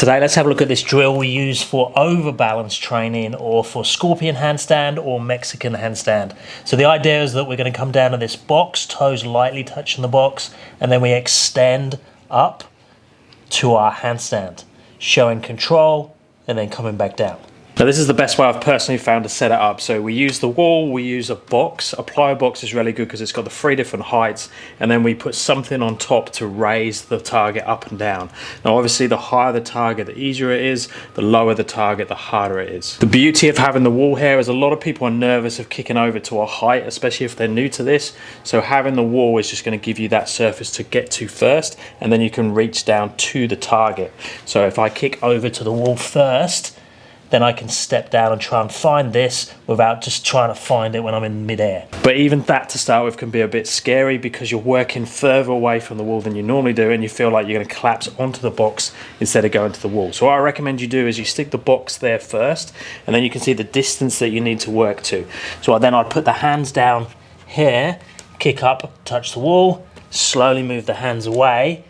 Today let's have a look at this drill we use for overbalance training or for scorpion handstand or Mexican handstand. So the idea is that we're going to come down to this box, toes lightly touching the box, and then we extend up to our handstand, showing control and then coming back down. Now this is the best way I've personally found to set it up. So we use the wall, we use a box. A plyo box is really good because it's got the 3 different heights, and then we put something on top to raise the target up and down. Now obviously the higher the target, the easier it is, the lower the target, the harder it is. The beauty of having the wall here is a lot of people are nervous of kicking over to a height, especially if they're new to this. So having the wall is just going to give you that surface to get to first, and then you can reach down to the target. So if I kick over to the wall first, then I can step down and try and find this without just trying to find it when I'm in midair. But even that to start with can be a bit scary because you're working further away from the wall than you normally do, and you feel like you're going to collapse onto the box instead of going to the wall. So what I recommend you do is you stick the box there first, and then you can see the distance that you need to work to. So then I'd put the hands down here, kick up, touch the wall, slowly move the hands away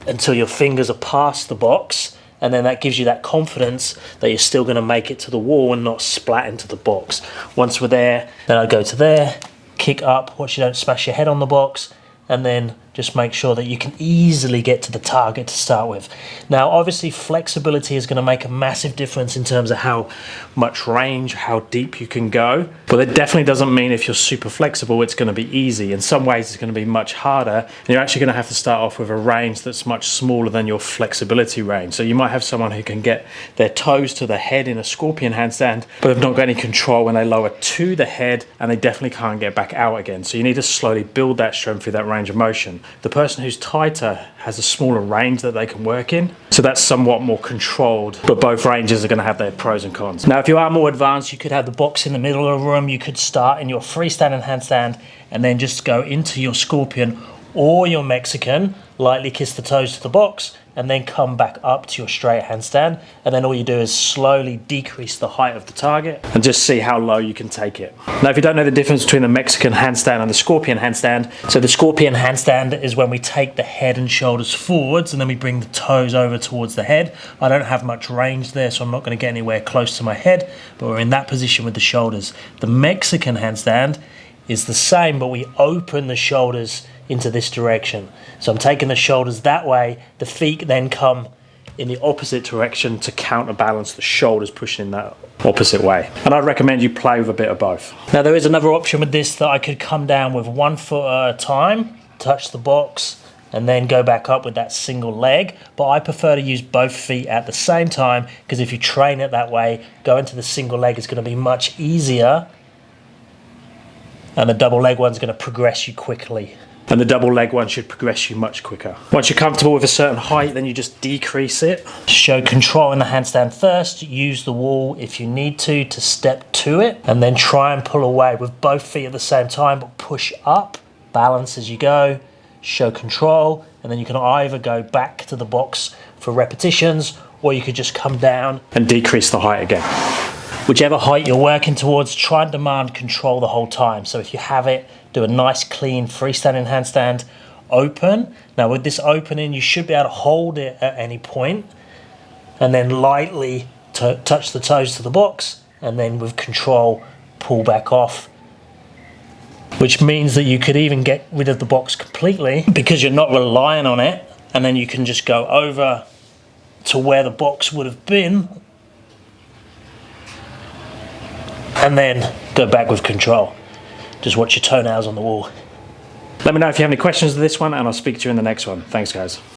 until your fingers are past the box, and then that gives you that confidence that you're still going to make it to the wall and not splat into the box. Once we're there, then I go to there, kick up, watch you don't smash your head on the box, and then just make sure that you can easily get to the target to start with. Now obviously flexibility is going to make a massive difference in terms of how much range, how deep you can go, but it definitely doesn't mean if you're super flexible it's going to be easy. In some ways it's going to be much harder, and you're actually going to have to start off with a range that's much smaller than your flexibility range. So you might have someone who can get their toes to the head in a scorpion handstand, but they've not got any control when they lower to the head, and they definitely can't get back out again. So you need to slowly build that strength through that range of motion. The person who's tighter has a smaller range that they can work in, so that's somewhat more controlled, but both ranges are going to have their pros and cons. Now if you are more advanced, you could have the box in the middle of the room. You could start in your freestanding handstand and then just go into your scorpion or your Mexican, lightly kiss the toes to the box, and then come back up to your straight handstand, and then all you do is slowly decrease the height of the target and just see how low you can take it. Now if you don't know the difference between the Mexican handstand and the scorpion handstand, so the scorpion handstand is when we take the head and shoulders forwards and then we bring the toes over towards the head. I don't have much range there, so I'm not going to get anywhere close to my head, but we're in that position with the shoulders. The Mexican handstand is the same, but we open the shoulders into this direction. So I'm taking the shoulders that way, the feet then come in the opposite direction to counterbalance the shoulders pushing in that opposite way. And I'd recommend you play with a bit of both. Now there is another option with this that I could come down with 1 foot at a time, touch the box, and then go back up with that single leg, but I prefer to use both feet at the same time, because if you train it that way, going to the single leg is going to be much easier, and the double leg one's going to progress you quickly. And the double leg one should progress you much quicker. Once you're comfortable with a certain height, then you just decrease it. Show control in the handstand first. Use the wall if you need to step to it, and then try and pull away with both feet at the same time, but push up, balance as you go, show control, and then you can either go back to the box for repetitions, or you could just come down and decrease the height again. Whichever height you're working towards, try and demand control the whole time. So if you have it, do a nice clean freestanding handstand, open. Now with this opening, you should be able to hold it at any point, and then lightly touch the toes to the box, and then with control, pull back off. Which means that you could even get rid of the box completely because you're not relying on it, and then you can just go over to where the box would have been, and then go back with control. Just watch your toenails on the wall. Let me know if you have any questions of this one, and I'll speak to you in the next one. Thanks guys.